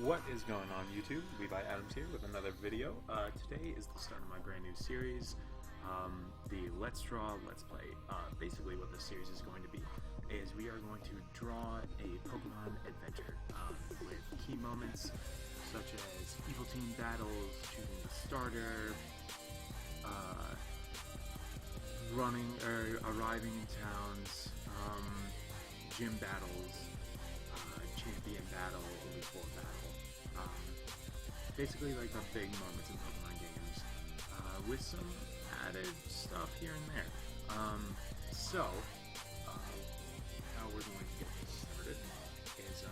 What is going on YouTube? Levi Adams here with another video. Today is the start of my brand new series, the Let's Draw, Let's Play. Basically what this series is going to be is we are going to draw a Pokemon adventure with key moments such as evil team battles, choosing the starter, arriving in towns, gym battles, champion battle, Elite Four battle. Basically like the big moments in Pokemon games, with some added stuff here and there. How we're going to get this started is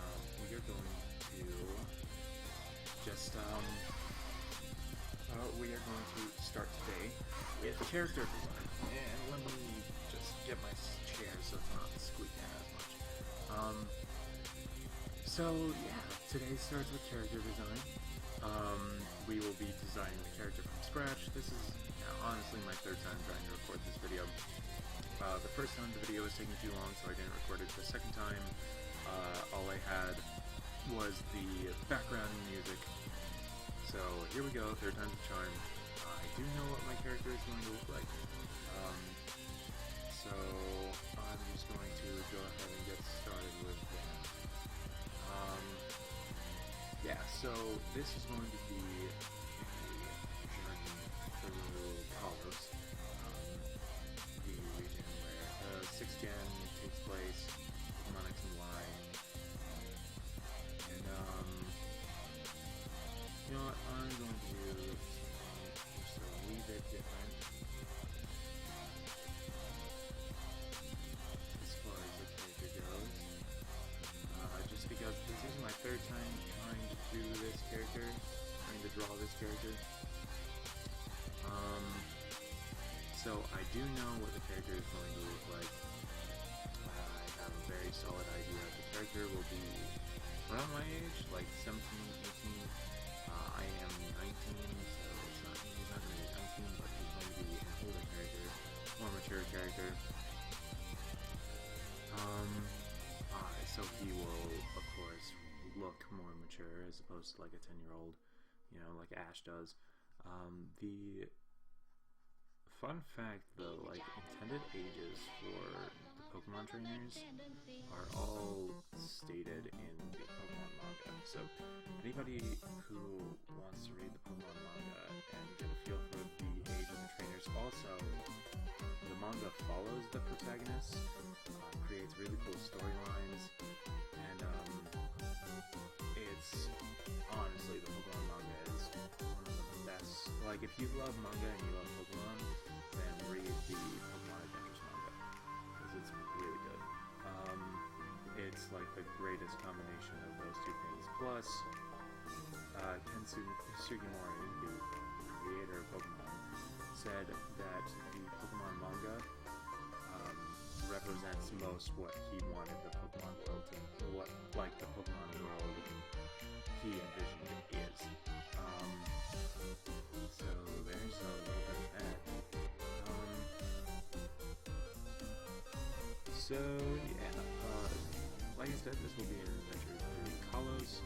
we are going to start today with character design. And let me just get my chair so it's not squeaking as much. So yeah, today starts with character design. We will be designing the character from scratch. This is honestly my third time trying to record this video. The first time the video was taking too long, so I didn't record it. The second time, all I had was the background music. So here we go, third time's a charm. I do know what my character is going to look like. So I'm just going to go ahead and get started with that. Yeah, so this is going to be a journey through Kalos, the region where 6th Gen takes place, Pokemon X and Y. And, you know what, I'm going to do just a wee bit different as far as the character goes. Just because this is my third time trying to do this character, trying to draw this character. So I do know what the character is going to look like. I have a very solid idea. The character will be around my age, like 17, 18. I am 19, so he's not going to be 19, but he's going to be an older character, more mature character. So he will, of course, look more mature as opposed to like a 10-year-old, you know, like Ash does. The fun fact, though, like intended ages for the Pokemon trainers are all stated in the Pokemon manga. So anybody who wants to read the Pokemon manga and get a feel for the age of the trainers, also the manga follows the protagonists, creates really cool storylines, and it's honestly, the Pokemon manga is one of the best. Like, if you love manga and you love Pokemon, then read the Pokemon Adventures manga, because it's really good. It's like the greatest combination of those two things. Plus, Ken Sugimori, the creator of Pokemon, said that the Pokemon manga represents most what he wanted the Pokemon world to, what like the Pokemon world he envisioned it is. So there's a little bit of that. So yeah, like I said, this will be an adventure through Kalos,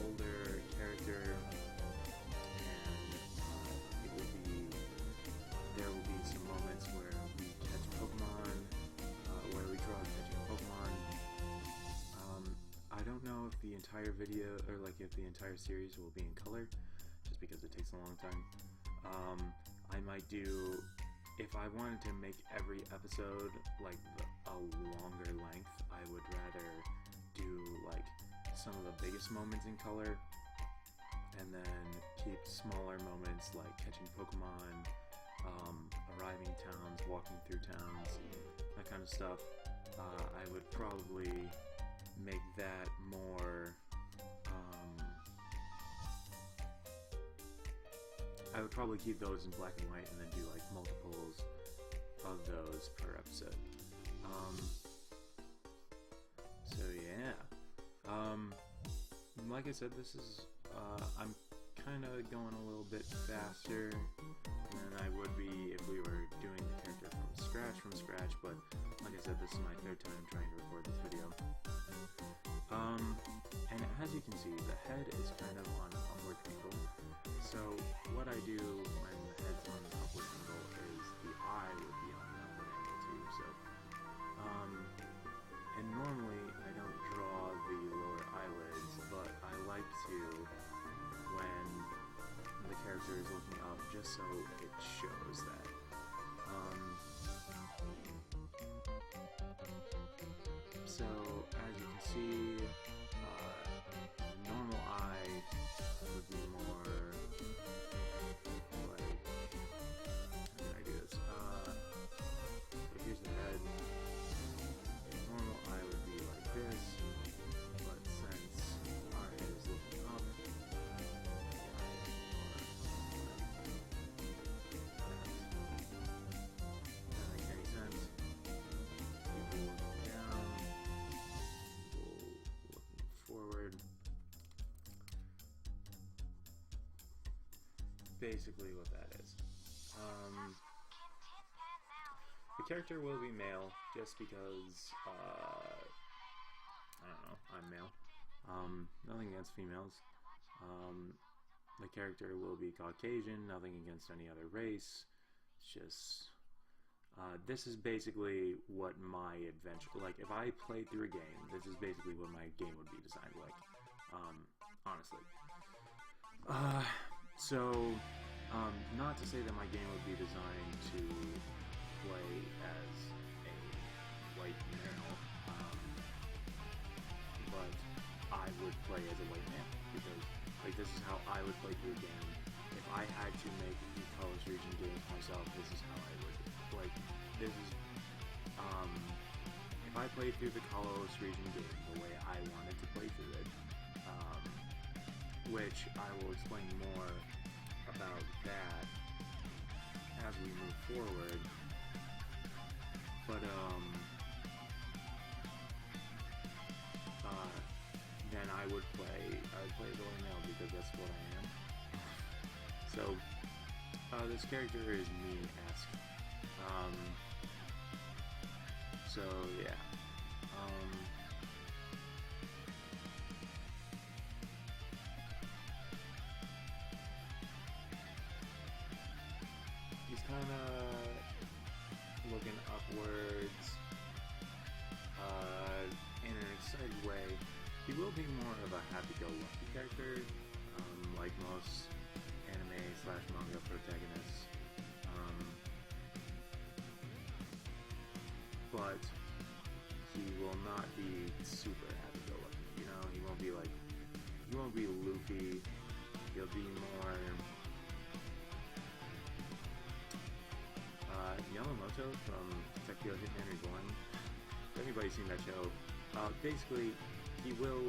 older character. There will be some moments where we catch Pokemon, where we draw catching Pokemon. I don't know if the entire video, or like if the entire series will be in color, just because it takes a long time. I might do, if I wanted to make every episode like a longer length, I would rather do like some of the biggest moments in color, and then keep smaller moments like catching Pokemon, arriving towns, walking through towns, that kind of stuff. I would probably make that more, I would probably keep those in black and white and then do like multiples of those per episode. So yeah, like I said, this is, I'm kind of going a little bit faster than I would be if we were doing the character from scratch, but like I said, this is my third time trying to record this video. And as you can see, the head is kind of on an upward angle. So what I do when the head's on an upward angle is the eye would be on an upward angle too. So, and normally I don't draw the lower eyelids, but I like to when the character is looking up, just so it shows that. So as you can see, the normal eye would be more like, how can I do this? So here's the head. The normal eye would be like this, but since our head is looking up, basically what that is. The character will be male just because, I don't know, I'm male. Nothing against females. The character will be Caucasian, nothing against any other race. It's just, this is basically what my adventure, like if I played through a game, this is basically what my game would be designed like, honestly. Not to say that my game would be designed to play as a white male, but I would play as a white man, because, like, this is how I would play through a game. If I had to make the kalos region games myself, this is how I would, like, this is, if I played through the kalos region game the way I wanted to play through it, which I will explain more about that as we move forward, but then I would play as a white male because that's what I am. So this character is me-esque. So yeah. He's kind of looking upwards in an excited way. He will be more of a happy-go-lucky character, like most anime/manga protagonists. But he will not be super happy-go-lucky. You know, he won't be Luffy. He'll be more Yamamoto from Tekyo Hitman Reborn. If anybody's seen that show, basically he will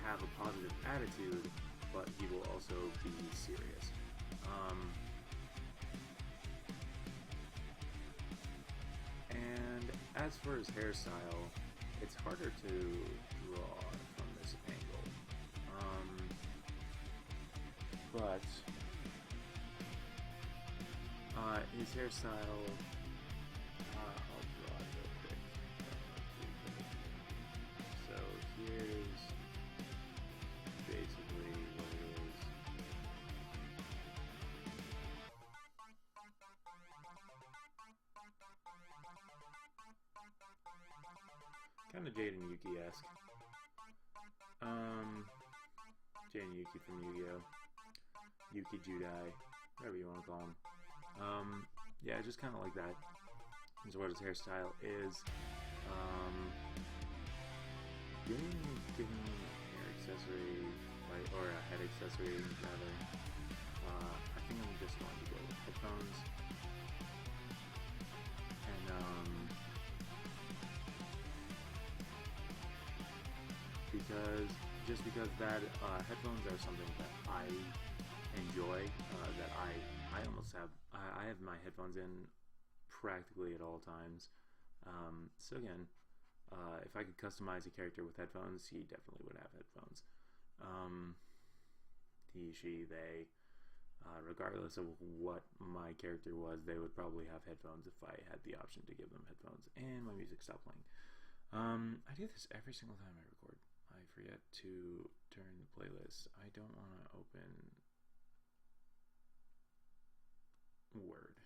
have a positive attitude, but he will also be serious. And as for his hairstyle, it's harder to draw from this angle. But his hairstyle, I'll draw it real quick. So here's basically what it is. Kind of Jade and Yuki-esque. Jade and Yuki from Yu-Gi-Oh! Yuki Judai, whatever you want to call him. Yeah, just kind of like that is what his hairstyle is. Giving him a hair accessory, or a head accessory, rather. I think I'm just going to go with headphones. And, because that, headphones are something that I enjoy, that I almost have, I have my headphones in practically at all times. So again, if I could customize a character with headphones, he definitely would have headphones. He, she, they, regardless of what my character was, they would probably have headphones if I had the option to give them headphones and my music stopped playing. I do this every single time I record. I forget to during the playlist. I don't want to open Word.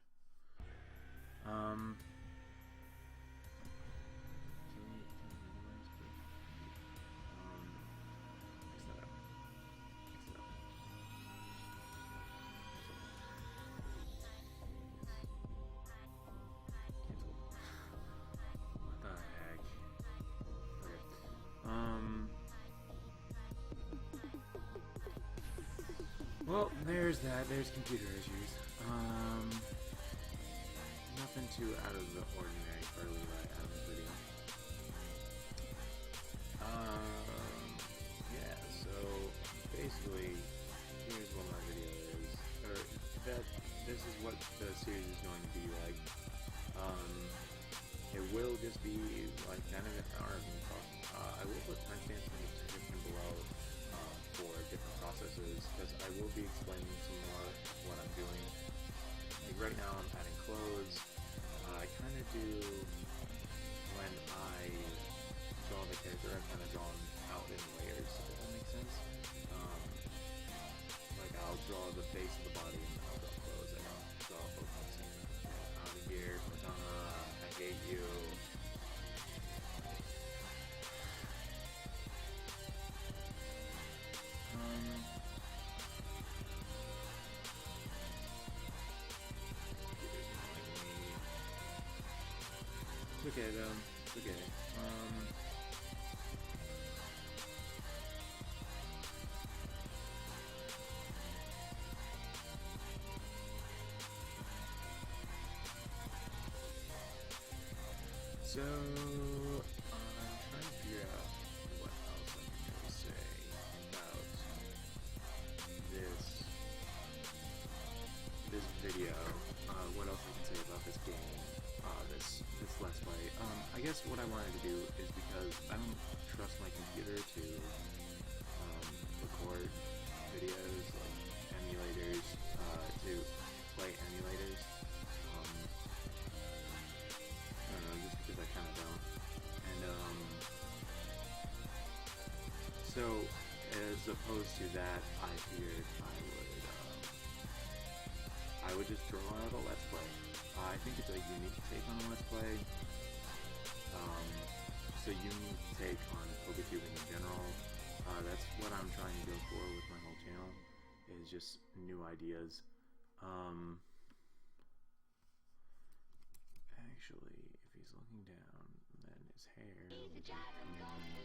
Well, there's that. There's computer issues. Nothing too out of the ordinary for a Levi Adams video. Yeah, so basically, here's what my video is. Or this is what the series is going to be like. It will just be like kind of an hour of me talking. I will put timestamps in the description below for different processes, because I will be explaining some more what I'm doing. Like right now I'm adding clothes. I kind of do, when I draw the character, I've kind of drawn out in layers, if that makes sense. Like I'll draw the face of the body and I'll draw clothes, and I'll draw both of them. Out of here, Madonna, I hate you. It's okay though, it's okay. So, I'm trying to figure out what else I can really say about this video. What else I can say about this game, this Let's Play. I guess what I wanted to do is, because I don't trust my computer to record videos, like emulators, to play emulators. I don't know, just because I kind of don't. And, so, as opposed to that, I figured I would just draw out a Let's Play. I think it's a unique take on a Let's Play. Just a unique take on PokeTubing in general. That's what I'm trying to go for with my whole channel, is just new ideas. Actually, if he's looking down, then his hair will be coming out more.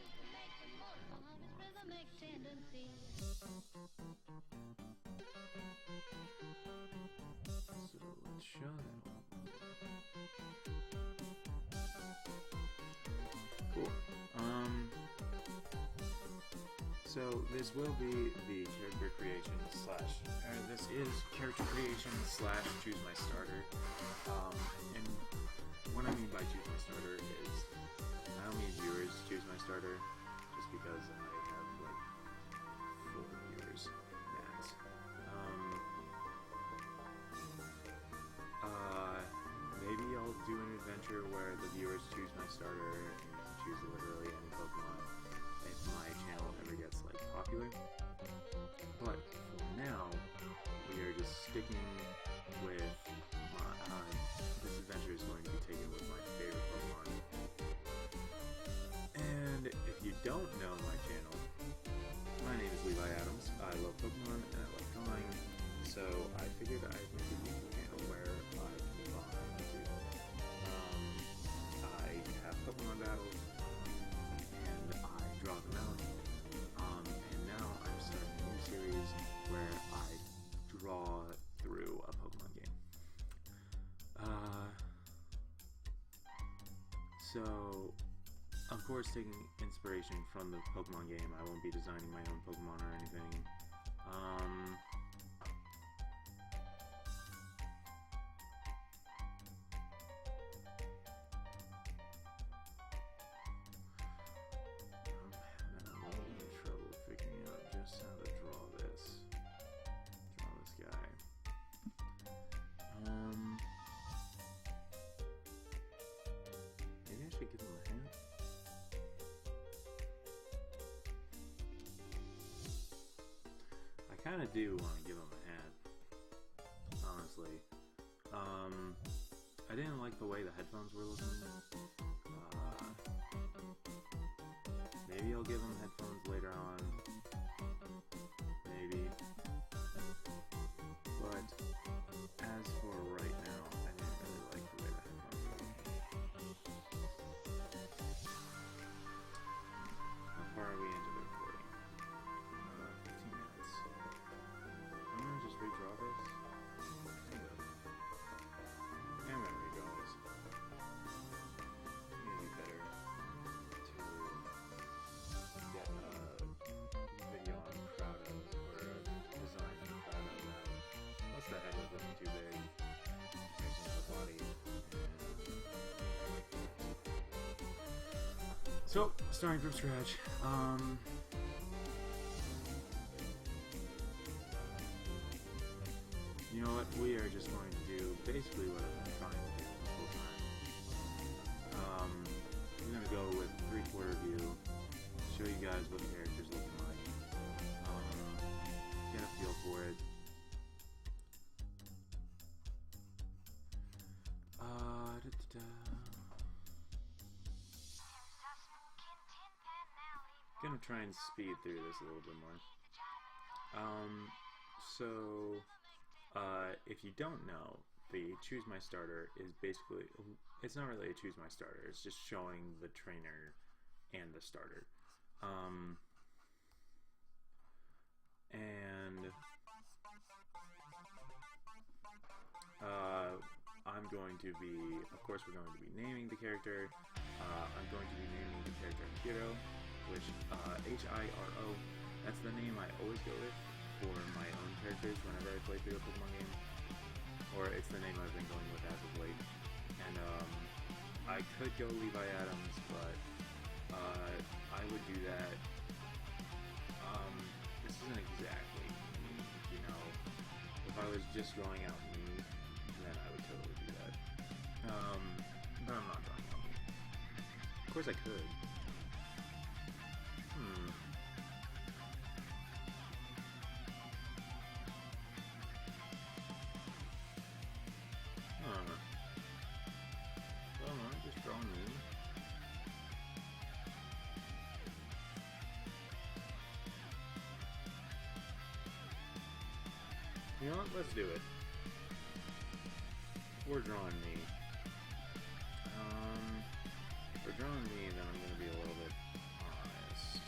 So let's show that one. Cool. So this will be the character creation slash, this is character creation slash choose my starter. And what I mean by choose my starter is, I don't mean viewers choose my starter, just because I have like 4 viewers max. Maybe I'll do an adventure where the viewers choose my starter and choose literally any Pokemon if my channel ever gets like popular. But for now, we are just sticking with my, this adventure is going to be taken with my favorite Pokemon. And if you don't know my channel, my name is Levi Adams. I love Pokemon and I love drawing, so I figured I'd make a YouTube channel where I can draw how I do. I have Pokemon battles and I draw them out. And now I'm starting a new series where I draw through a Pokemon game. So, of course, taking inspiration from the Pokemon game, I won't be designing my own Pokemon or anything. I'm having a little bit of trouble figuring out just how to draw this. Draw this guy. Maybe I should give him a hat. kind of do want to give him a hat, honestly. I didn't like the way the headphones were looking. Maybe I'll give him headphones later on. Maybe. But as for right now, I didn't really like the way the headphones were looking. How far are we into the recording? 15 minutes. I'm gonna just redraw this. I'm gonna redraw this. Maybe better to get a video I'm proud of, or a design I'm proud of. Plus the head is looking too big. Changing the body. So, starting from scratch. You know what? We are just going to do basically what I've been trying to do the whole time. We're going to go with 3/4 view, show you guys what the character's looking like, get a feel for it. Gonna try and speed through this a little bit more. If you don't know, the Choose My Starter is basically, it's not really a Choose My Starter, it's just showing the trainer and the starter. I'm going to be, of course we're going to be naming the character. I'm going to be naming the character Hiro, which, H-I-R-O, that's the name I always go with for my own characters whenever I play through a Pokemon game. Or it's the name I've been going with as of late. And, I could go Levi Adams, but, I would do that. This isn't exactly me, you know. If I was just drawing out me, then I would totally do that. But I'm not drawing out me. Of course I could. Well, no, just drawing me. You know what? Let's do it. We're drawing me. If we're drawing me, then I'm going to be a little bit honest.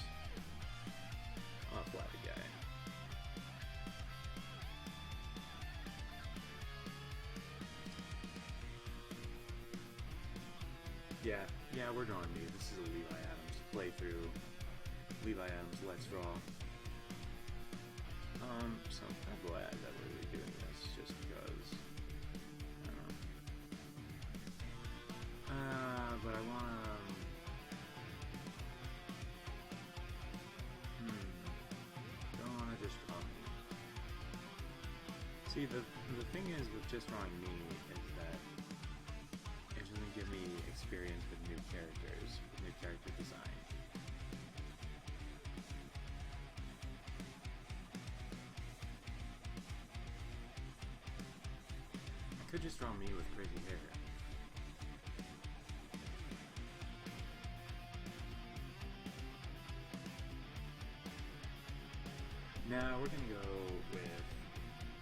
I'm a flappy guy. Yeah, we're drawing me. This is a Levi Adams playthrough. Levi Adams Let's Draw. So I'm kind of glad that we're really doing this, just because, I don't know. But I wanna, don't wanna just draw me. See, the thing is with just drawing me is that it doesn't give me experience with new characters, with new character design. Could just draw me with crazy hair. Now we're gonna go with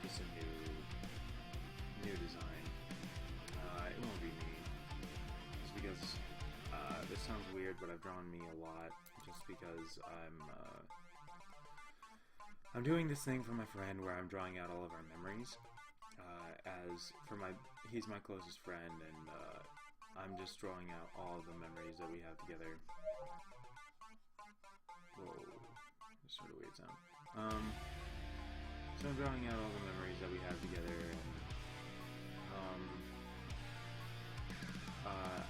just a new design. It won't be me, just because this sounds weird, but I've drawn me a lot, just because I'm doing this thing for my friend where I'm drawing out all of our memories. He's my closest friend, and I'm just drawing out all of the memories that we have together. Whoa, that's sort of weird sound. So I'm drawing out all the memories that we have together, and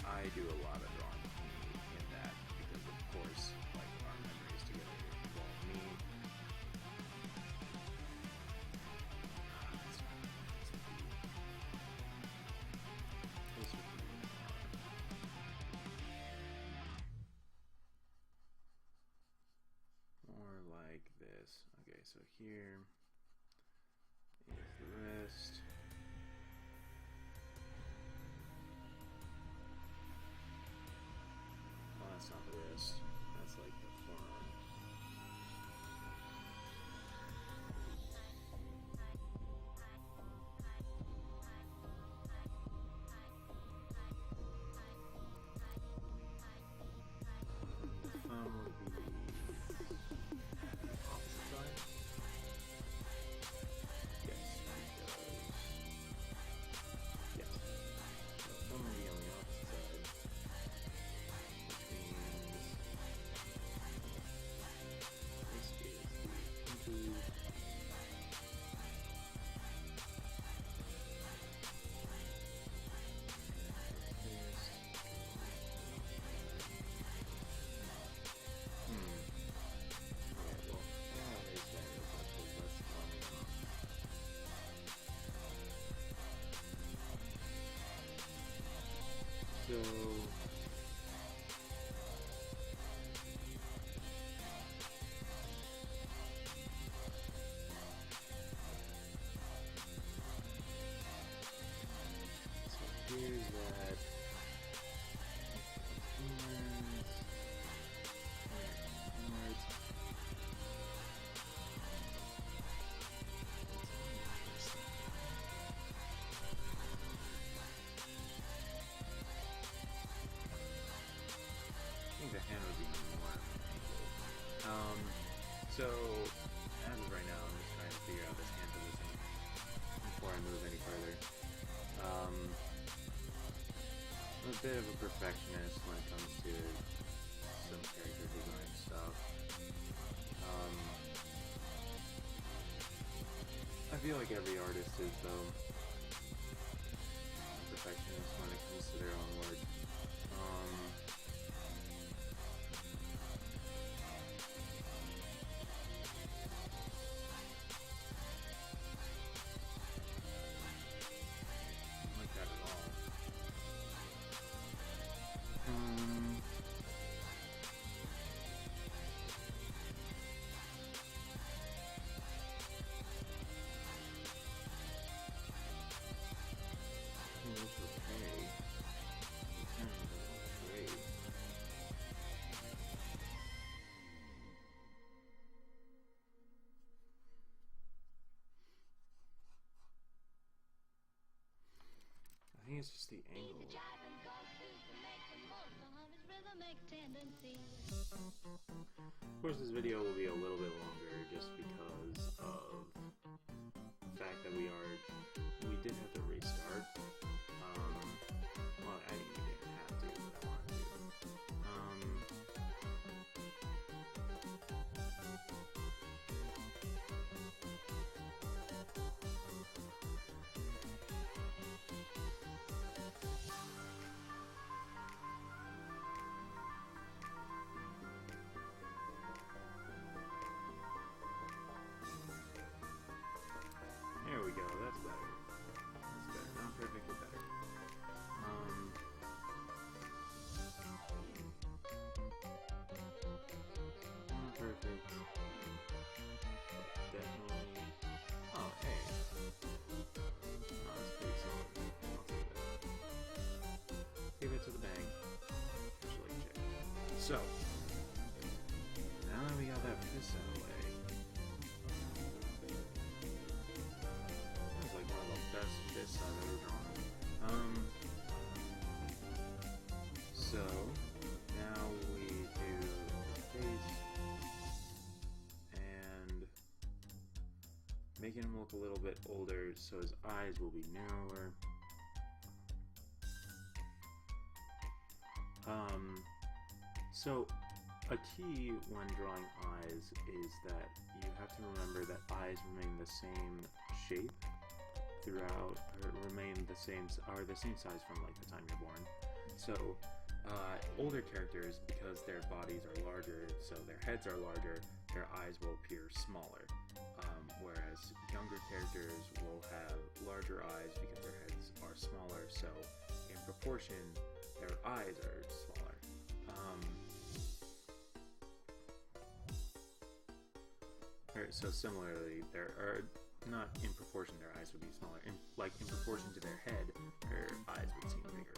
I do a lot of drawing in that, because of course, like, our memories together involve me. More like this. Okay, so here Here's the wrist. Oh, that's not the wrist. That's like the forearm. The thumb would be opposite side. Yes, because yes. The thumb would be on the opposite side, which means this is the pinky. So here's that I think the hand would be more angle. So as of right now, I'm just trying to figure out this hand position before I move any further. I'm a bit of a perfectionist when it comes to some character design stuff. I feel like every artist is, though, a perfectionist when it comes to their own work. Like that at all. Looks okay. Great. I think it's just the angle. Of course, this video will be a little bit longer just because of the fact that we did have to restart. Well, I think we didn't have to, but I wanted to. There we go, that's better. That's better. Not perfect, but better. Not perfect. But definitely. Oh, hey. Oh, that's pretty solid. I'll take that. Give it to the bank. Just like check. So, now that we got that piss out of the way. That's like one of the best fists I've ever drawn. So now we do the face and making him look a little bit older so his eyes will be narrower. So a key when drawing eyes is that you have to remember that eyes remain the same shape throughout, or remain the same size from like the time you're born. So older characters, because their bodies are larger, so their heads are larger, their eyes will appear smaller. Whereas younger characters will have larger eyes because their heads are smaller, so in proportion their eyes are smaller. So similarly, there are not in proportion their eyes would be smaller, like in proportion to their head, their eyes would seem bigger.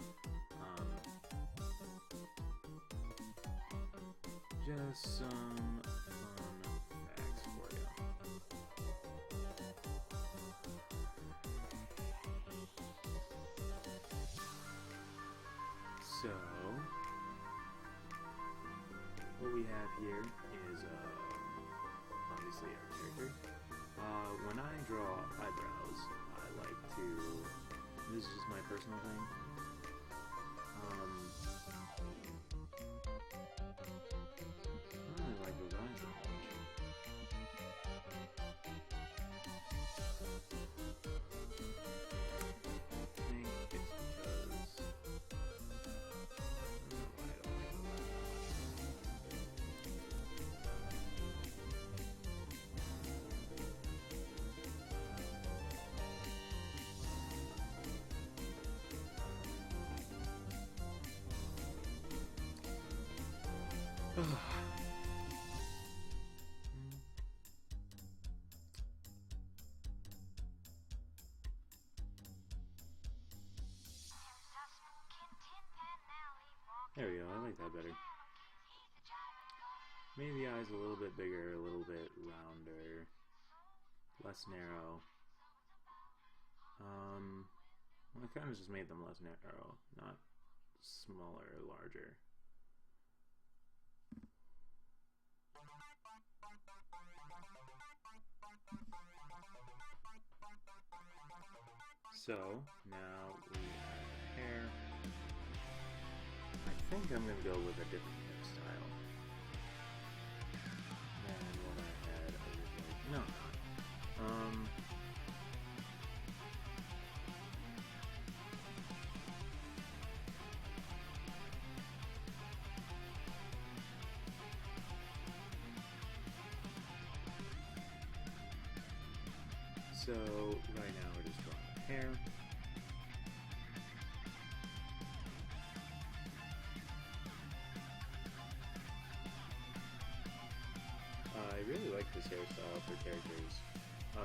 Just some fun facts for you. So, what we have here is obviously our character. When I draw eyebrows, I like to, this is just my personal thing, I don't really like those eyes that much. I think it's because, I don't know why I don't like those eyes that much. There we go, I like that better. Maybe eyes a little bit bigger, a little bit rounder, less narrow. Well, I kind of just made them less narrow, not smaller or larger. So, now we have hair. I think I'm going to go with a different hairstyle than what I had originally. No, so right now we're just drawing the hair. I really like this hairstyle for characters. I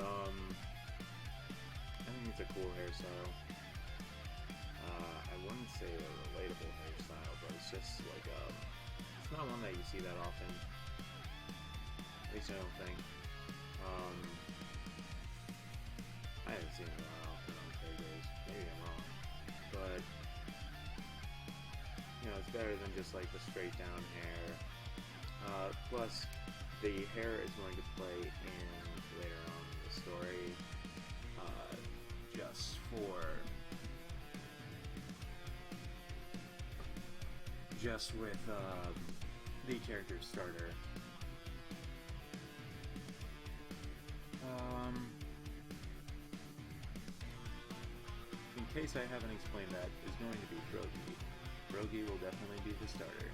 think it's a cool hairstyle. I wouldn't say a relatable hairstyle, but it's just like it's not one that you see that often. At least I don't think. I haven't seen it that often on characters. Maybe I'm wrong, but you know, it's better than just like the straight down hair. Plus, the hair is going to play in later on in the story, just with the character starter. In case I haven't explained that, is going to be Froakie. Froakie will definitely be the starter,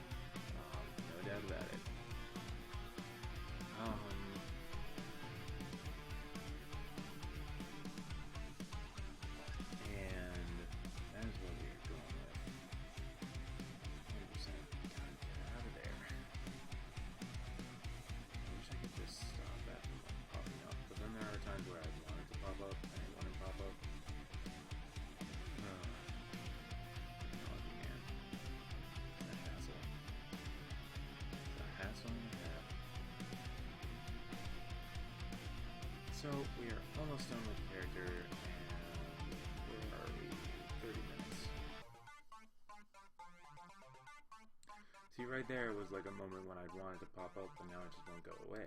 no doubt about it. And that is what we're going with. 100%. Gotta get out of there. I wish I could just stop that from popping up, but then there are times where I want it to pop up and I want it to pop up. Oh man. That hassle. The hassle and a half. So we are almost done with the character, and where are we? 30 minutes. See, right there was like a moment when I'd wanted to pop up, but now it just won't go away.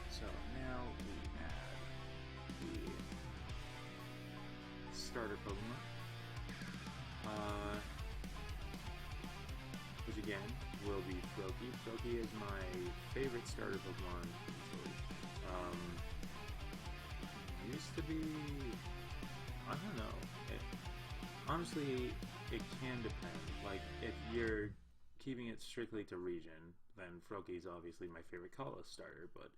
So now we add the starter Pokemon, which again will be Froakie. Froakie is my favorite starter Pokemon. Used to be, I don't know. Honestly, it can depend. Like if you're keeping it strictly to region, then Froakie is obviously my favorite kalos starter. But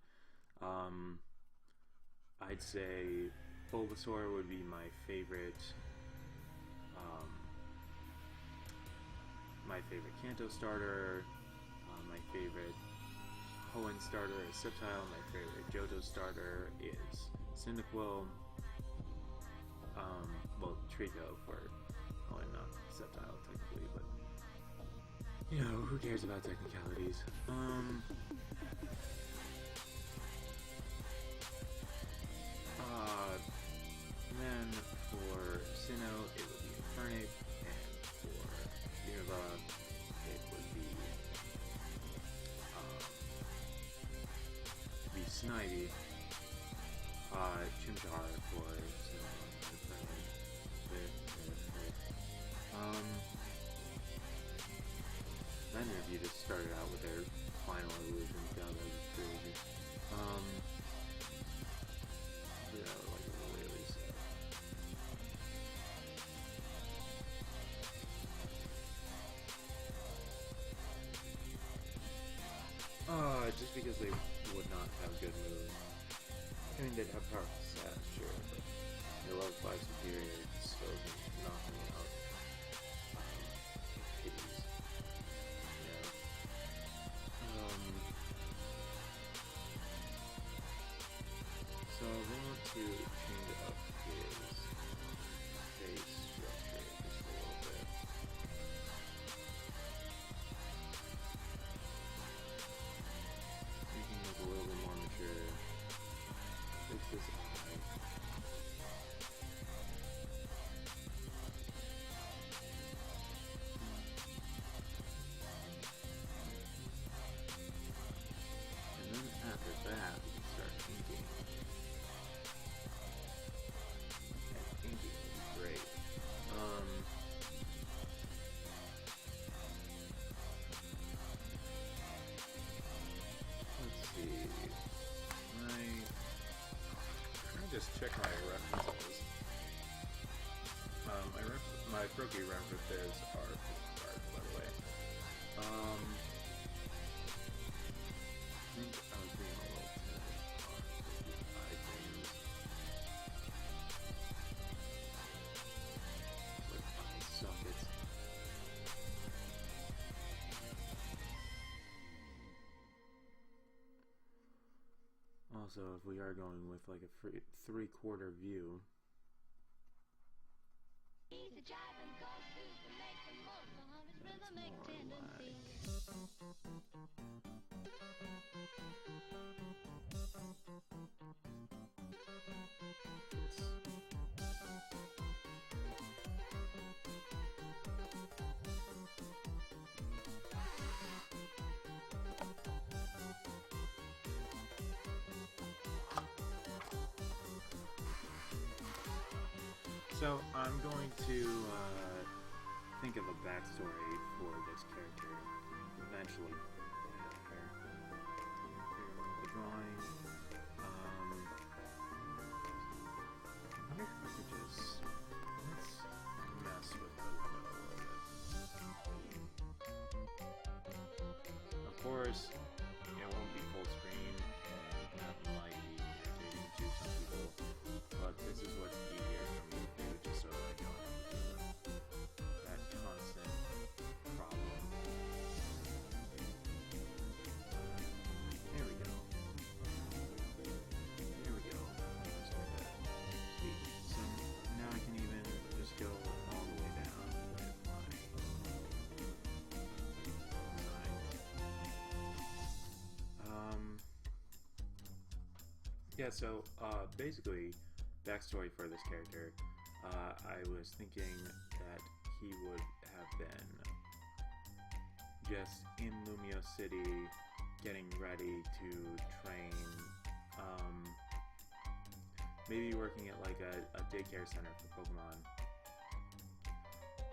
I'd say Bulbasaur would be my favorite. My favorite Kanto starter. My favorite Hoenn starter is Sceptile. My favorite Johto starter is Cyndaquil. Well, Trico for Hoenn, not Sceptile technically, but you know, who cares about technicalities? Then for Sinnoh, it would be Infernape, and for Unova, it would be Snivy. Chimchar for Sinnoh, Infernape. Then if you just started out with their final evolution, God, that was crazy. Yeah, like really sad. Just because they would not have good moves. I mean, they'd have powerful stats, sure, but their level 5 superior still knocking me out. Kitties. Yeah. So I want to change up his face structure just a little bit. Make him look a little bit more mature. Fix this eye. And then after that, we can start inking. And inking would be great. Let's see. Let me just check my references. My Froakie references are cards, by the way. I think I was being a little tentative on the eye things. Like eye sockets. Also, if we are going with like a 3/4 view. That's more like... So I'm going to think of a backstory for this character eventually. The drawing. I wonder if I could just let's mess with the window a little bit. Of course, it won't be full screen, and that might be irritating to some people, but this is what's easier for me to do, just so that I don't have to deal with that constant problem. There we go. There we go. Just like that. Sweet. So now I can even just go all the way down with my design. Yeah, so basically, backstory for this character, I was thinking that he would have been just in Lumio City getting ready to train, maybe working at like a daycare center for Pokemon,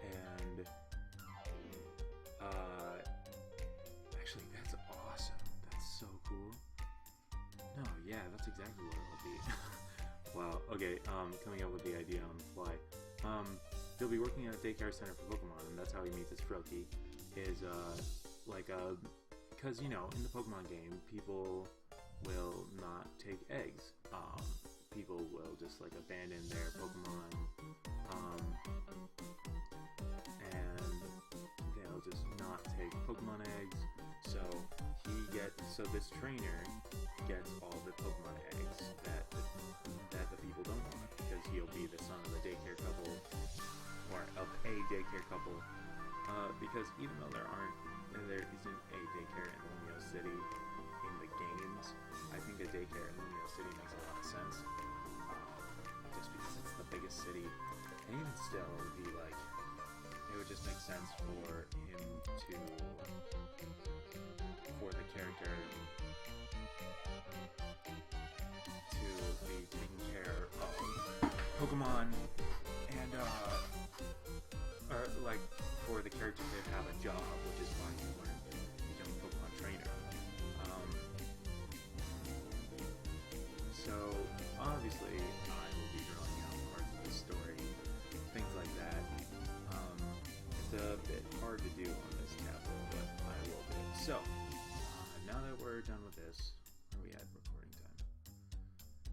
and actually that's awesome, that's so cool. No, yeah, that's exactly what it'll be. Wow, okay, coming up with the idea on the fly. He'll be working at a daycare center for Pokemon, and that's how he meets his Froakie. Is, because, you know, in the Pokemon game, people will not take eggs. people will just like abandon their Pokemon, and they'll just not take Pokemon eggs. So this trainer gets all the Pokemon eggs that the people don't want, because he'll be the son of a daycare couple, or of a daycare couple. Because even though there isn't a daycare in Lumio City in the games, I think a daycare in Lumio City makes a lot of sense. Just because it's the biggest city, and even still, it would just make sense for him for the character to be taking care of Pokemon, and or like for the character to have a job, which is why he learned to become a Pokemon trainer. So obviously I will be drawing out parts of the story, things like that. It's a bit hard to do on this chapter, but I will do it. So now that we're done with this, where are we at recording time?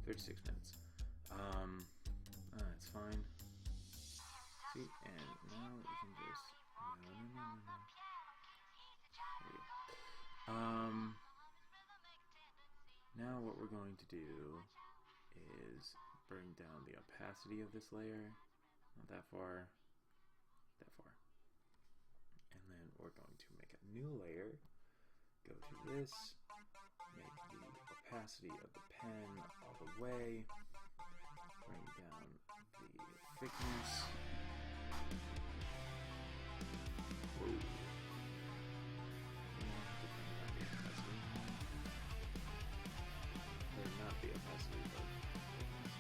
36 minutes. That's fine. See, and now we can just now what we're going to do is bring down the opacity of this layer. Not that far, that far. And then we're going to make a new layer. Go to this, make the opacity of the pen all the way, bring down the thickness. Whoa. Or not the opacity, but thickness.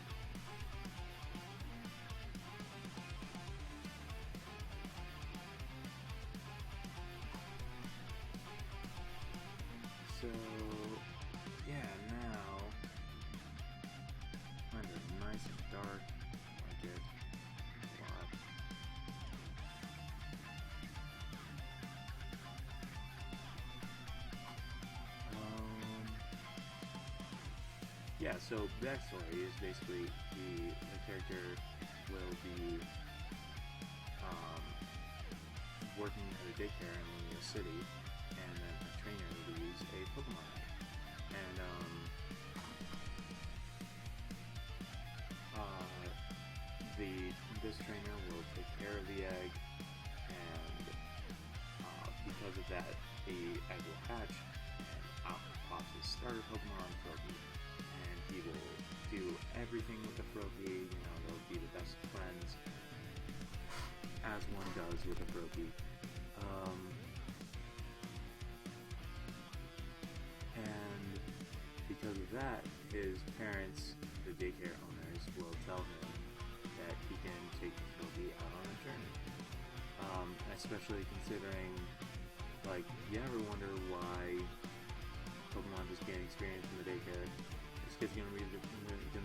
So, yeah, now, kind of nice and dark, like it a lot. Yeah, so backstory is basically the character will be working at a daycare in Lumio City, and then a trainer leaves a Pokemon egg. And this trainer will take care of the egg, and because of that, the egg will hatch, and out pops his starter Pokemon, Froakie. And he will do everything with the Froakie, they'll be the best friends, as one does with a Froakie. And because of that, his parents, the daycare owners, will tell him that he can take the Froakie out on a journey. Especially considering, you ever wonder why Pokemon just gain experience in the daycare? This kid's gonna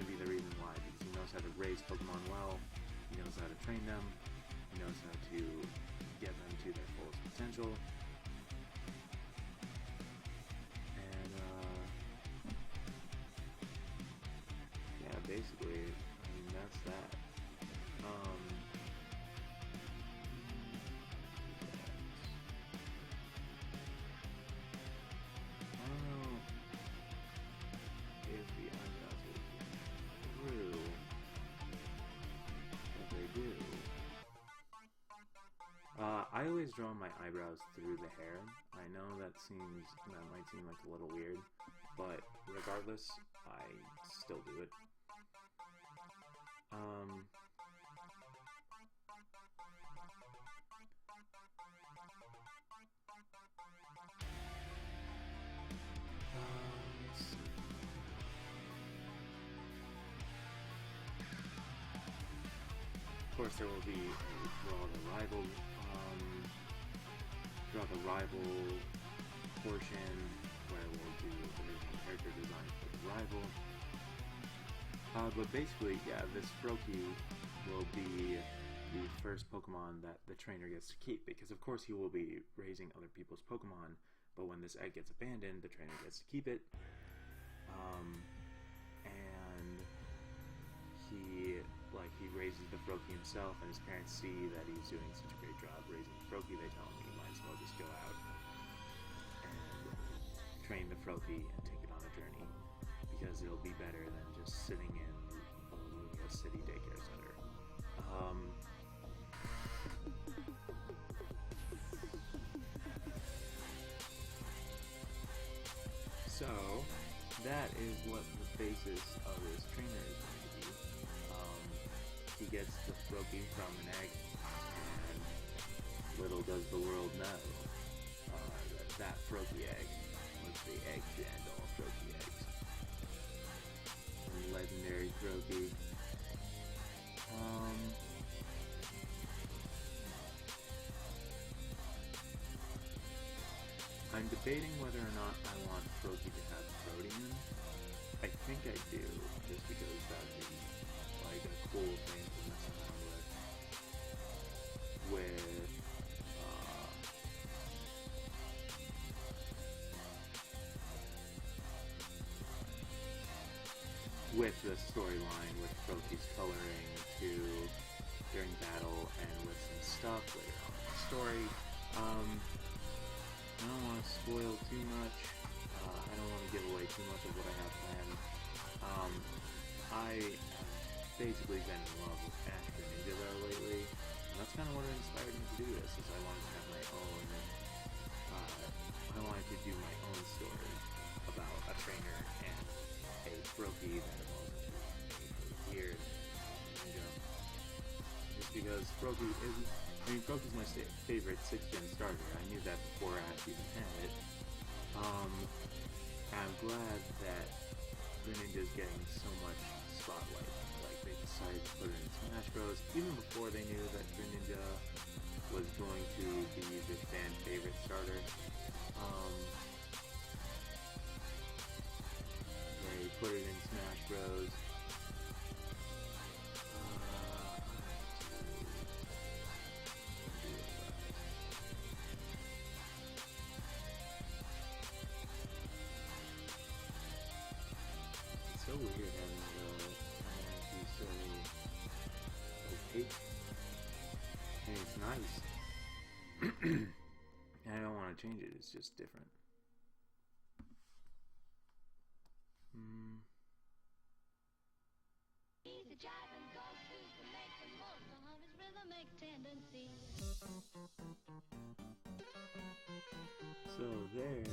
be the reason why, because he knows how to raise Pokemon well, he knows how to train them, he knows how to get them to their fullest potential. And yeah, basically, that's that. I always draw my eyebrows through the hair. I know that might seem like a little weird, but regardless, I still do it. Let's see. Of course, there will be a draw the rival portion where we'll do original character design for the rival. But basically, yeah, this Froakie will be the first Pokemon that the trainer gets to keep, because of course he will be raising other people's Pokemon, but when this egg gets abandoned, the trainer gets to keep it. And he raises the Froakie himself, and his parents see that he's doing such a great job raising the Froakie. They tell him he might as well just go out and train the Froakie and take it on a journey, because it'll be better than just sitting in a city daycare center. So that is what the basis of this trainer is going to be. He gets the Froakie from an egg, and little does the world know that Froakie egg was the egg to end all Froakie eggs. The legendary Froakie. I'm debating whether or not I want Froakie to have protein. I think I do, just because that'd be like a cool thing to mess around with the storyline, with Froakie's coloring during battle, and with some stuff later on in the story. I don't want to spoil too much. I don't want to give away too much of what I have planned. I have basically been in love with Astro Ninja though lately, and that's kind of what inspired me to do this. Is I wanted to have my own. I wanted to do my own story about a trainer and a Froakie that evolves into a weird ninja. Just because Froakie's my favorite 6th gen starter. I knew that before I even had it. I'm glad that Greninja's getting so much spotlight. Like, they decided to put it in Smash Bros. Even before they knew that Greninja was going to be the fan favorite starter. They put it in Smash Bros. So weird having be so opaque, and it's nice. I don't want to change it, it's just different. Easy jive and go to make the most of his rhythmic tendencies. So there is.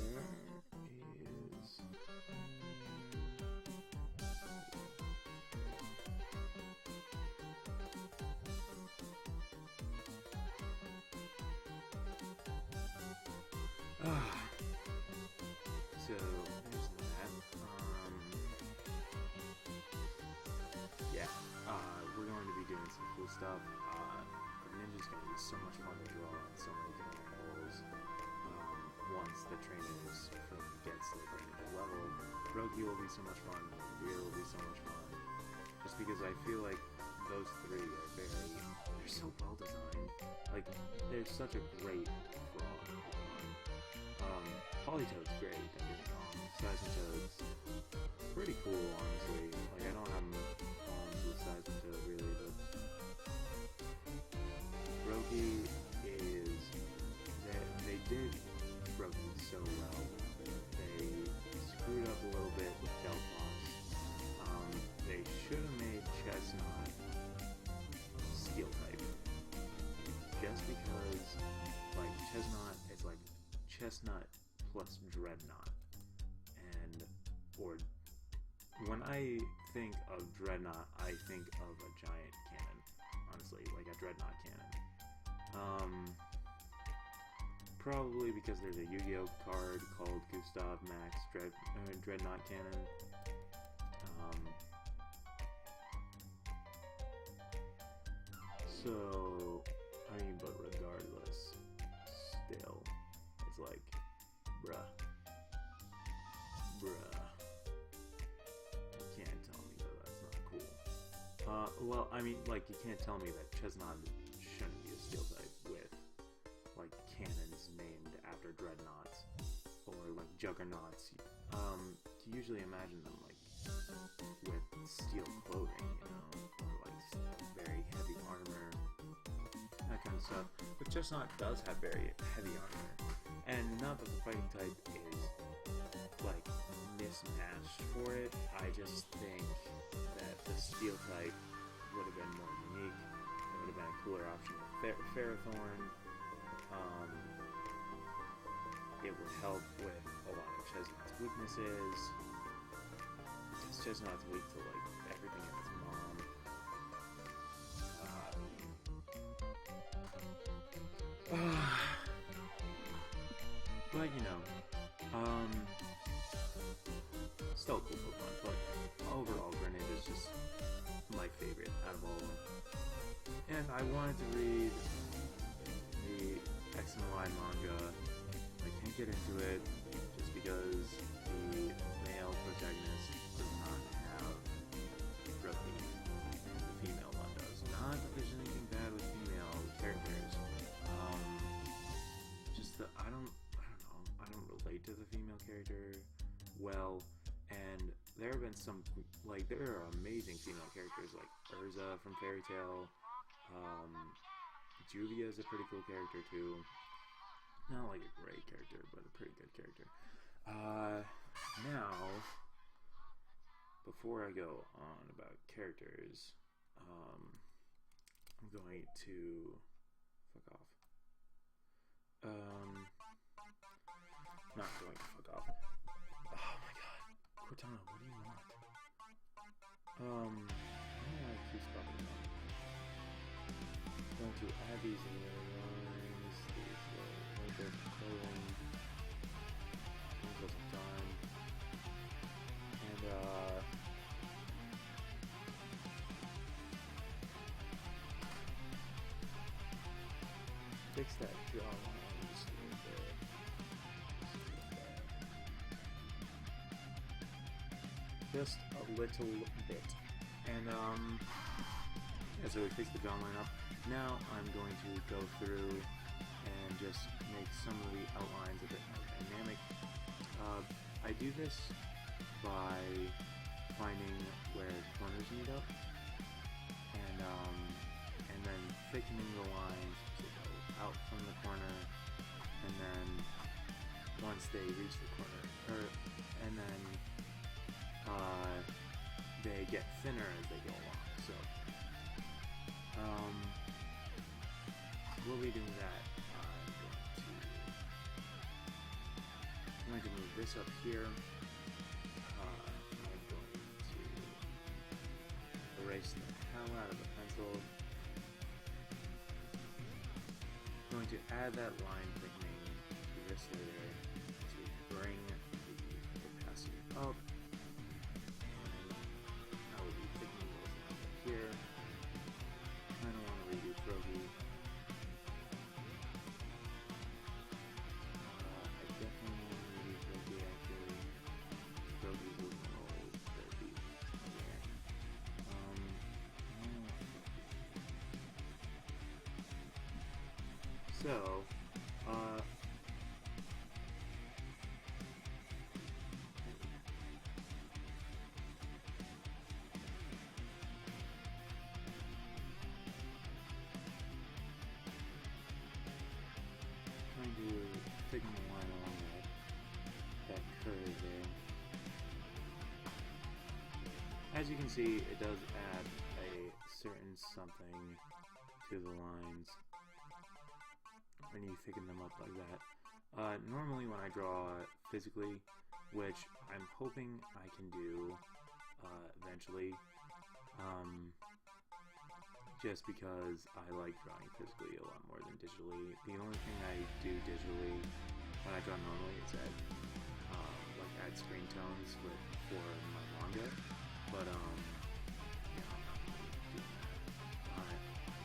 So there's that. Yeah, we're going to be doing some cool stuff. Ninja's going to be so much fun to draw on so many different angles. Once the trainers gets to the Greninja level, Froakie will be so much fun. Hiro will be so much fun. Just because I feel like those three are they're so well designed. Like, they're such a great frog. Polytoad's great, don't get me wrong. Seismitoad's pretty cool, honestly. Like, I don't have problems with Seismitoad, really, but Froakie is... They did Froakie so well. They screwed up a little bit with Delphos. They should have made Chestnut Steel type. Just because, like, Chestnut is like Chestnut plus Dreadnought, or when I think of Dreadnought, I think of a giant cannon, honestly, like a Dreadnought cannon. Probably because there's a Yu-Gi-Oh card called Gustav Max Dreadnought Cannon. So, I mean, but regardless, still, it's like, bruh. You can't tell me that that's not cool. Well, I mean, like, you can't tell me that Chestnut shouldn't be a steel type with, like, cannons named after dreadnoughts, or, like, juggernauts. You usually imagine them, like, with steel clothing, you know, or like very heavy armor, that kind of stuff. But Chestnut does have very heavy armor, and not that the fighting type is like mismatched for it. I just think that the steel type would have been more unique. It would have been a cooler option with Ferrothorn. It would help with a lot of Chestnut's weaknesses. Chestnut's weak to like everything in his mom. But you know, still a cool Pokemon. But overall, Grenade is just my favorite out of all of them. And I wanted to read the X and Y manga. I can't get into it just because the male protagonist does not have Froakie. The female one does. Not that there's anything bad with female characters. Just that I don't know. I don't relate to the female character well, and there have been some there are amazing female characters like Urza from Fairy Tail. Juvia is a pretty cool character too. Not like a great character, but a pretty good character. Now, before I go on about characters, I'm going to fuck off. Not going to fuck off. Oh my god. Cortana, what do you want? I'm gonna keep stopping about. Going to add these in the lines, these winter clothing, equals time, and fix that jawline just a little bit. Just a little bit. And yeah, so we fixed the jawline up. Now I'm going to go through and just make some of the outlines a bit more dynamic. I do this by finding where corners meet up, and then thickening the lines to go out from the corner, and then once they reach the corner, and then they get thinner as they go along. So we'll be doing that. I'm going to move this up here. I'm going to erase the hell out of the pencil. I'm going to add that line thickening to this layer to bring the opacity up. I will be thickening those lines up here. I don't want to redo Froakie. I definitely want to redo Froakie actually. Froakie's a little old therapy. So, trying to thicken the line along that curve there. As you can see, it does add a certain something to the lines when you thicken them up like that. Normally when I draw physically, which I'm hoping I can do eventually, just because I like drawing physically a lot more than digitally. The only thing I do digitally when I draw normally is add screen tones for my manga, but yeah, I'm not really doing that. I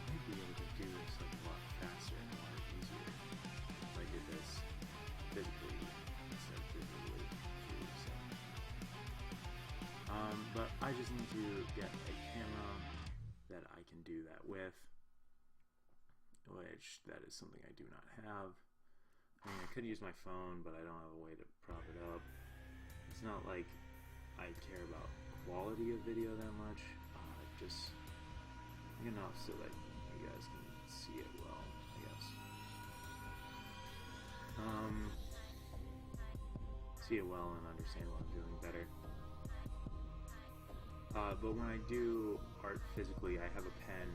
might be able to do this like a lot faster and a lot easier if I did this physically instead of digitally too. So, but I just need to get a camera that I can do that with, which that is something I do not have. I mean, I could use my phone, but I don't have a way to prop it up. It's not like I care about quality of video that much. Just enough so that you guys can see it well, I guess. See it well and understand what I'm doing better. But when I do art physically, I have a pen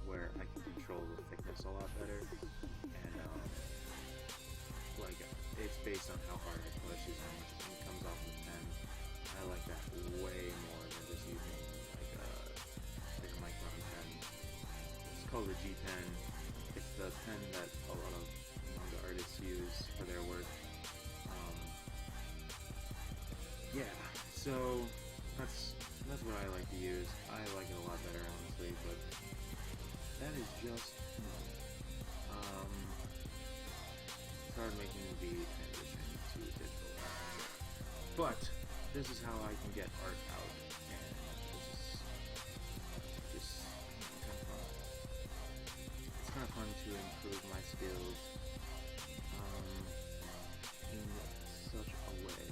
where I can control the thickness a lot better, and like it's based on how hard I push is how much ink comes off the pen. I like that way more than just using like a micron pen. It's called a G pen. It's the pen that a lot of manga artists use for their work. Yeah, so that's what I like to use. I like it a lot better, honestly, but that is just started making the transition to digital. But this is how I can get art out, and this is just kind of fun. It's kind of fun to improve my skills in such a way.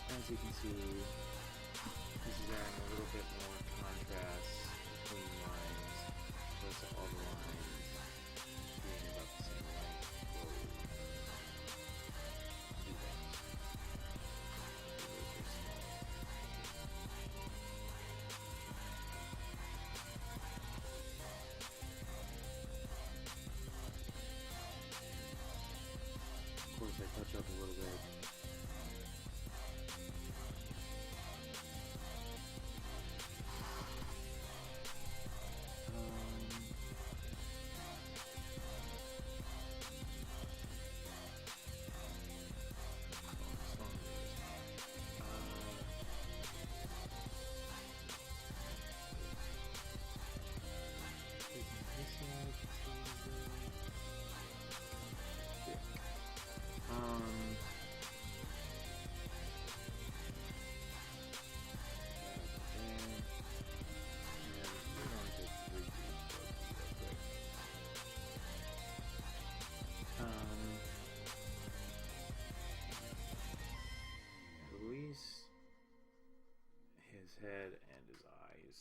As you can see, this is adding a little bit more contrast between lines, close to all the lines being about the same length. Of course, I touch up a little bit. Release his head and his eyes.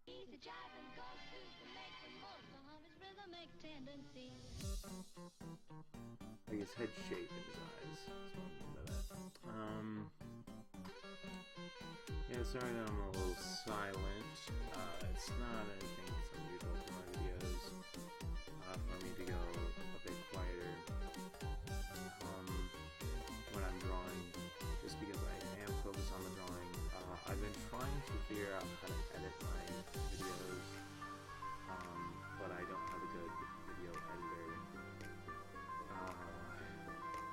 He's a jiving goes to make the most of his rhythmic tendencies. Like his head shape and his eyes. That's what I mean by that. Yeah, sorry that I'm a little silent. It's not anything that's unusual for my videos. For me to go a bit quieter when I'm drawing, just because I am focused on the drawing. I've been trying to figure out how to edit my videos, but I don't have a good video editor.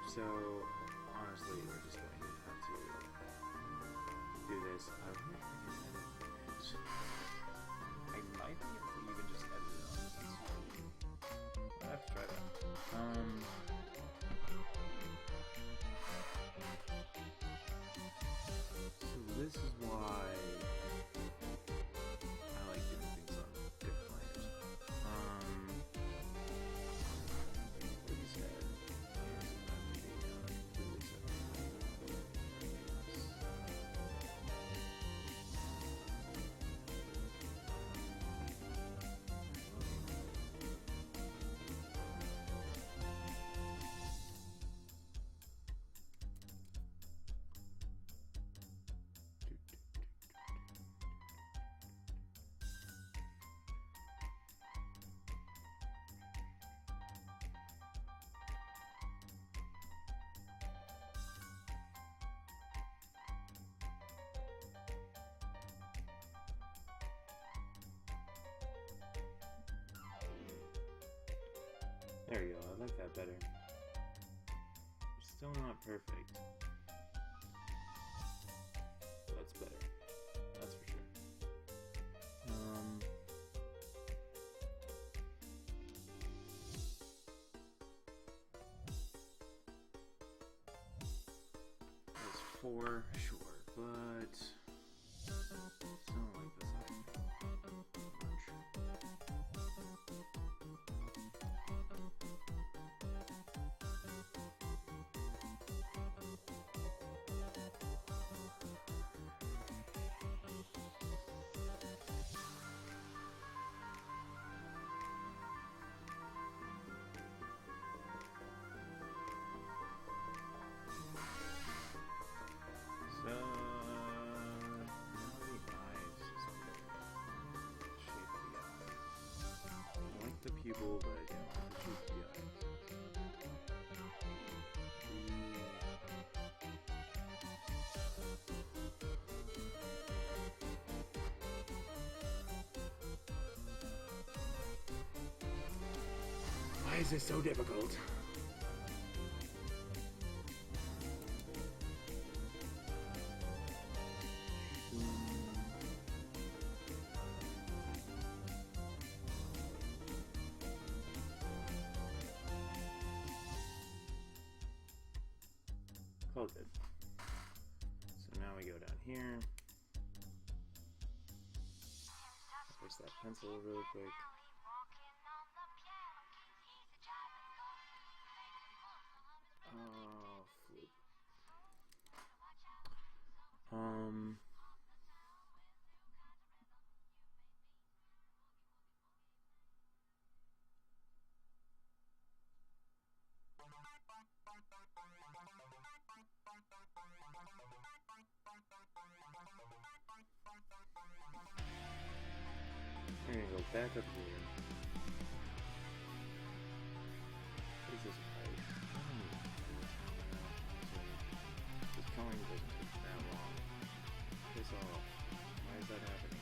So honestly, we're just going to have to do this. I might be able to even just edit it on this. I have to try that. So this is why I like doing things on different layers. Like you said, there you go, I like that better. Still not perfect. That's better. That's for sure. That's for sure, but still don't like this either. cool, but you know, the CGI. Why is this so difficult? Close it. So now we go down here. Push that pencil really quick. Oh, flip. We're gonna go back up here. What is this about? This coloring doesn't take that long. Piss off. Why is that happening?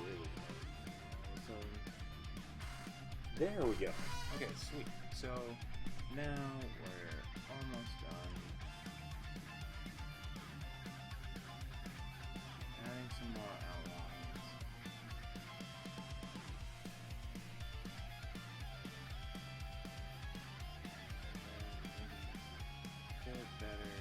Really? So there we go. Okay, sweet. So now we're almost done. Adding some more outlines. Get it better.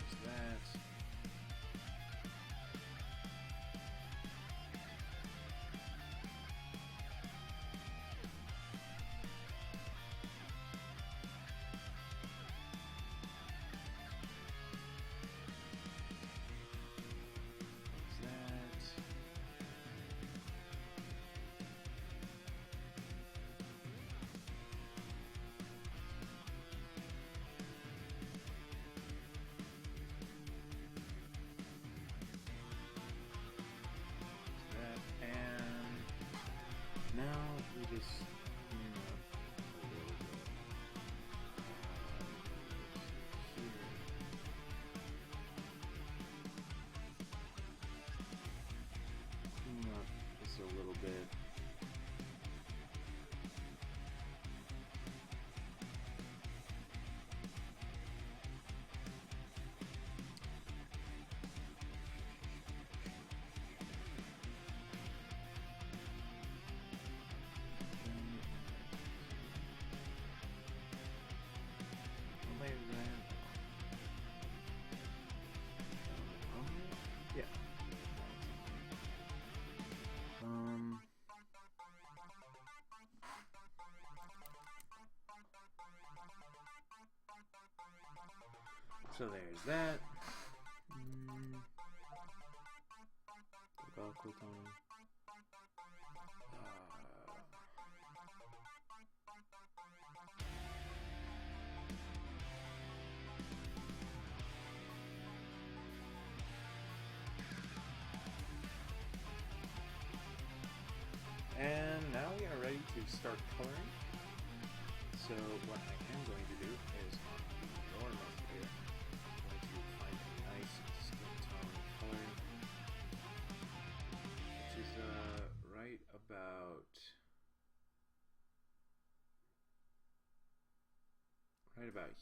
There's that. Now we just clean up a little bit. Here. Clean up just a little bit. Yeah. So there's that. Tobacco tone. And now we are ready to start coloring. So what I am going to do is on the normal here, I'm going to find a nice skin tone color, which is right about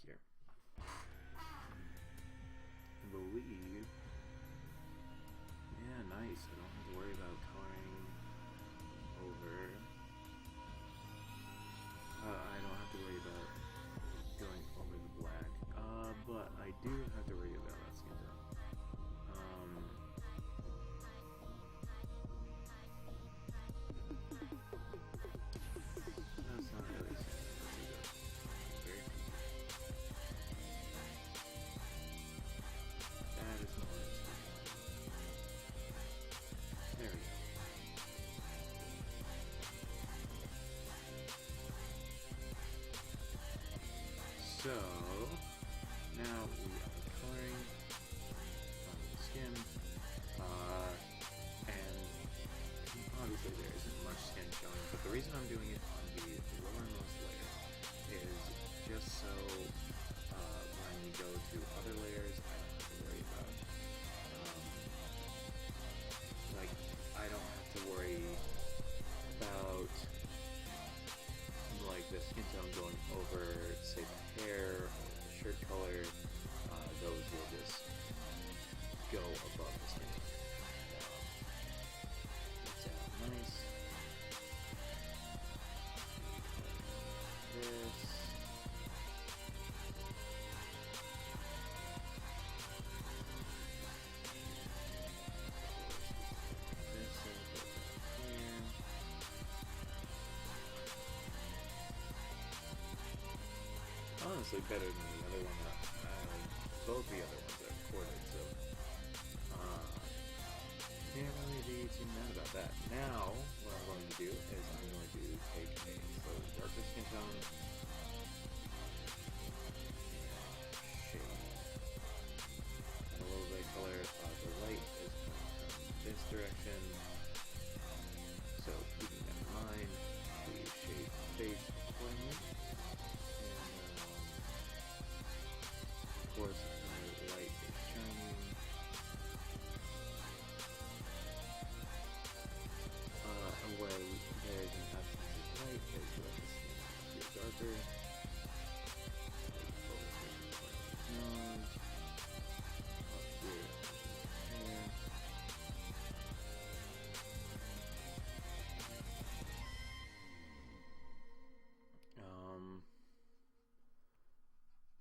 here. I believe. Yeah, nice. I don't have to worry about coloring over. I don't have to worry about going over the black. But I do have to worry about that skin tone. That's not really very. That is not it. There we go. So now we are coloring the skin, and obviously there isn't much skin showing, but the reason I'm doing it on the lowermost layer is just so when we go to other layers, I don't have to worry about, like, I don't have to worry about, like, the skin tone going over, say, the hair or the shirt color. Those will just go above the skin tone. It's nice. This. Honestly, better than the other one. Both the other ones are corded, so can't really be too mad about that. Now, what I'm going to do is I'm going to take a slightly darker skin tone, shade a little bit of color. The light is coming from this direction, so keeping that in mind, we shade face accordingly. Of course, the light is shining. Away there is an absence of light, as well as the darker. Nose, up here, hair.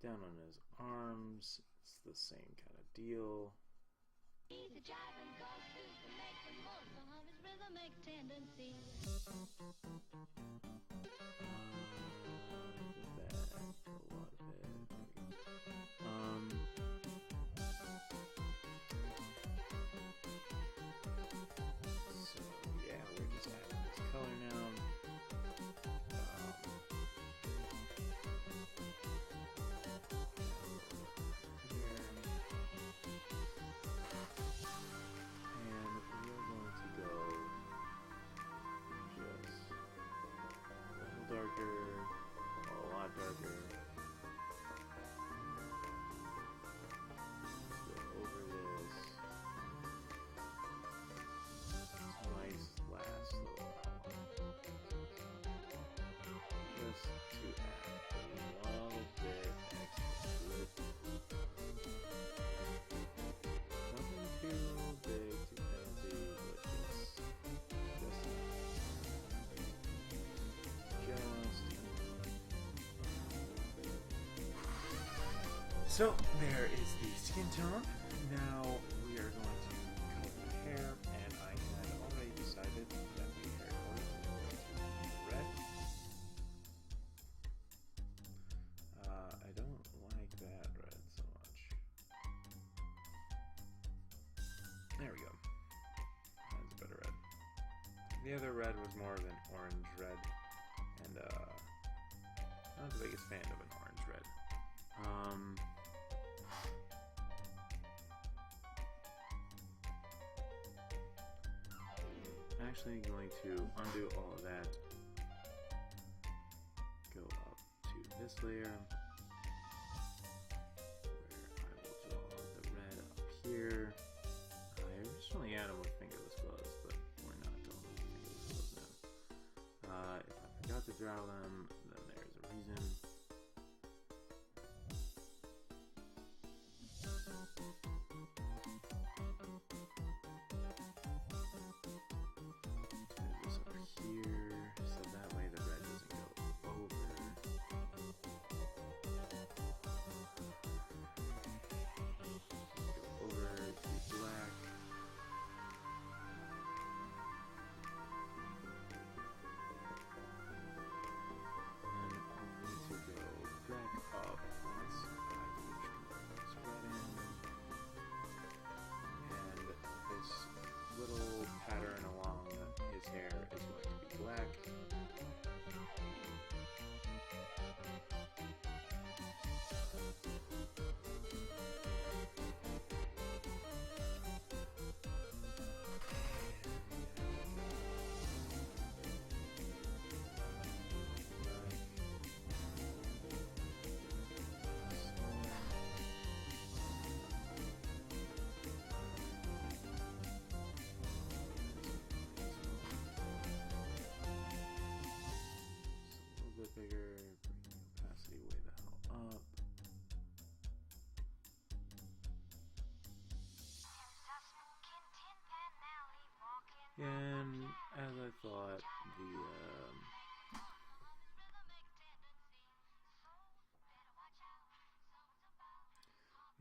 Down on his arms, it's the same kind of deal. He's a jiving go-to to make the most of his rhythmic tendencies. So yeah, we're just adding this color now. Darker, a lot darker. Go over this. Nice last little outline. Just to add a little bit extra to it. Nothing too big, too fancy, but just So there is the skin tone. Now we are going to color the hair, and I had already decided that the hair color was going to be red. I don't like that red so much. There we go. That's a better red. The other red was more of an orange red, and not the biggest fan of an orange red. I'm actually going to undo all of that, go up to this layer, where I will draw the red up here. I originally had them with fingerless gloves, but we're not going with fingerless gloves now. If I forgot to draw them, then there's a reason.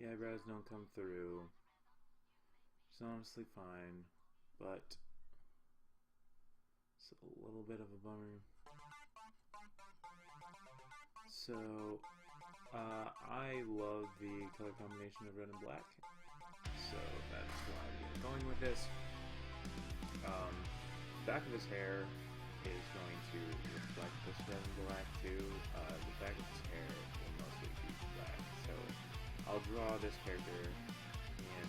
the eyebrows don't come through. It's honestly fine, but it's a little bit of a bummer. So, I love the color combination of red and black, so that's why we're going with this. Back of his hair is going to reflect this red and black too. The back of his hair will mostly be black, so I'll draw this character in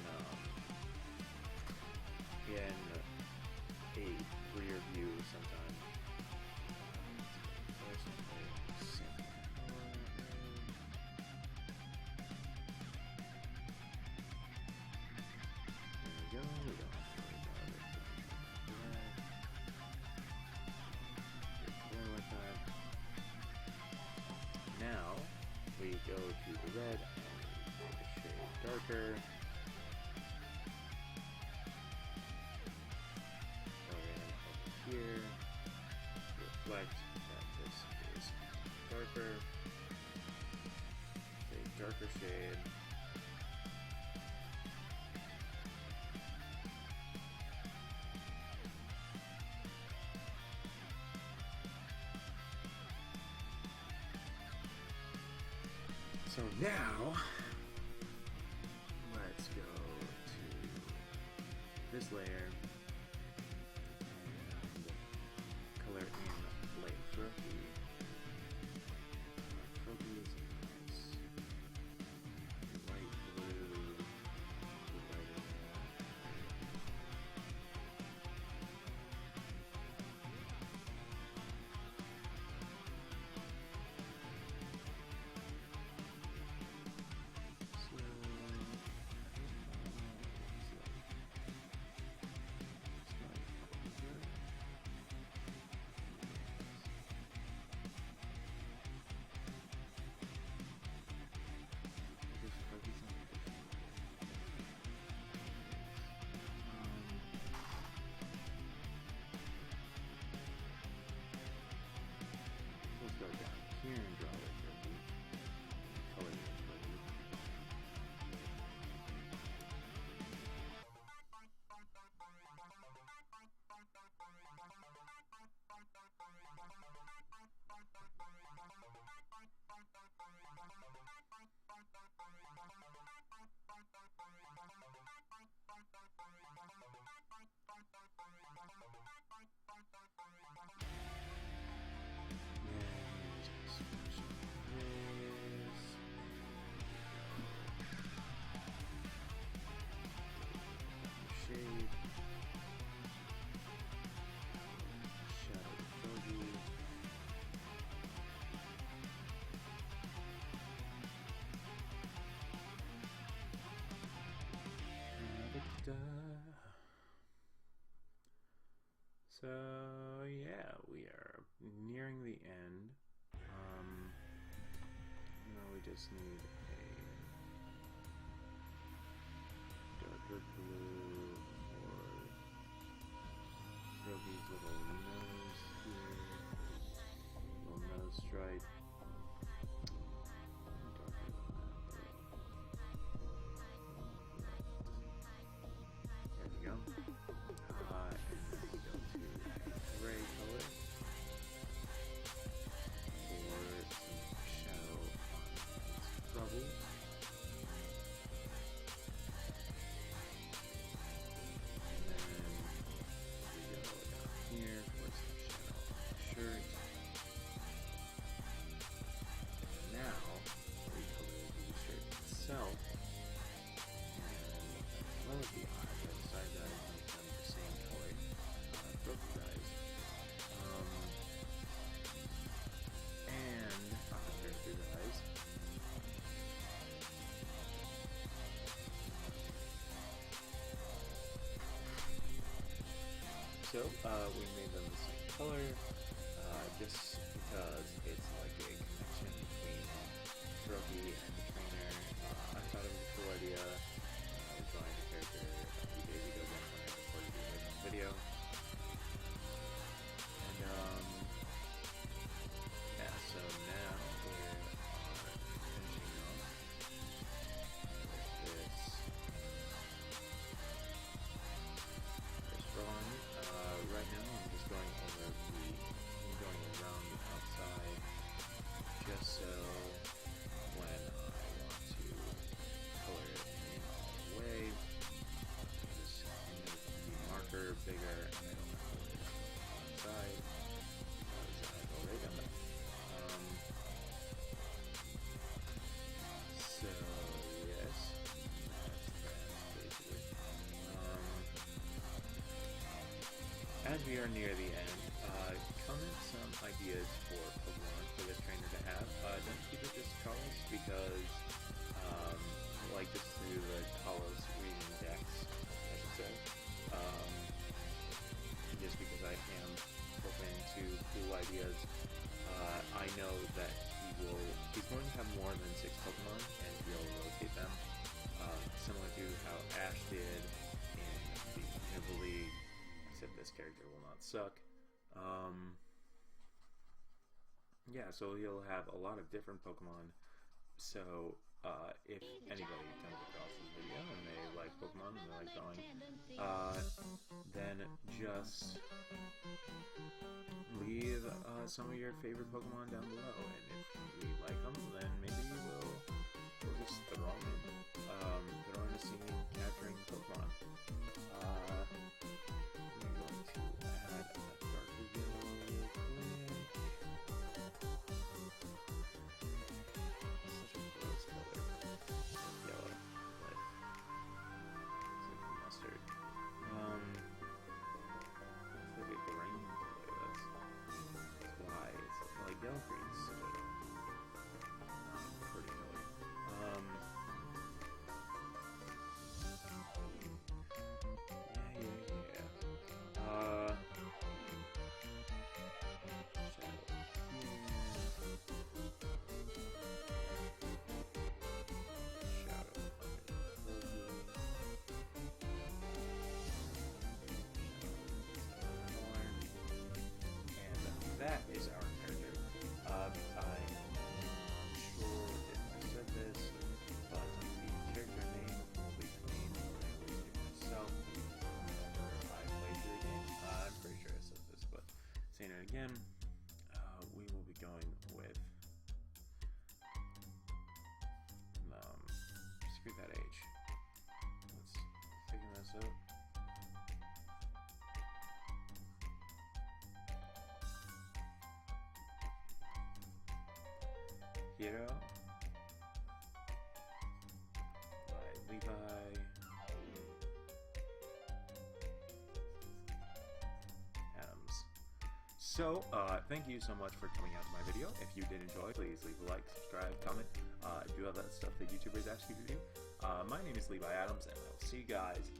a rear view sometime. There we go. We don't have to worry about it. Like that. Now we go to the red and make a shade darker. Here to reflect that this is darker, a darker shade. So now, let's go to this layer. Color in light Froakie. Froakie is nice light blue. Let's go down here and draw it for me. Color it for me. Shade. Shadow Froakie. So yeah, we are nearing the end. We just need a darker blue for Froakie's little nose here, little nose stripe. Darker than that, there we go. And then we go to gray color for some shadow on its rubble. And then we go down here for some shadow on the shirt. And now we color the shirt itself. And as well as the eyes, I decided that I want them the same color. Froakie eyes. And character eyes. So, we made them the same color, just because it's like a connection between Froakie and the trainer. I thought it was a cool idea. I was drawing the character a few days ago when I recorded the original video. And near the end. Comment some ideas for Pokemon for this trainer to have. Don't keep it just kalos because I like just to do the kalos reading decks, I should say. Just because I am open to cool ideas. I know that he's going to have more than 6 Pokemon, and he'll rotate them, similar to how Ash did in the Nibble League, except this character will not suck. Yeah, so he'll have a lot of different Pokemon, so if anybody comes across this video and they like Pokemon and they like drawing, then just leave some of your favorite Pokemon down below, and if we like them, then maybe we'll just throw in a scene capturing Pokemon. I'm going to add a darker yellow real quick. Such a gross color. Yellow, but it's like mustard. It's like a green color. That's why it's like yellow green. So pretty color. That is our character. I'm not sure if I said this, but the character name will be the name that I wagered myself whenever I wager a game. I'm pretty sure I said this, but saying it again, we will be going with screw that H. Let's figure this out. Hiro by Levi Adams. So, thank you so much for coming out to my video. If you did enjoy, please leave a like, subscribe, comment, do all that stuff that YouTubers ask you to do. My name is Levi Adams, and I'll see you guys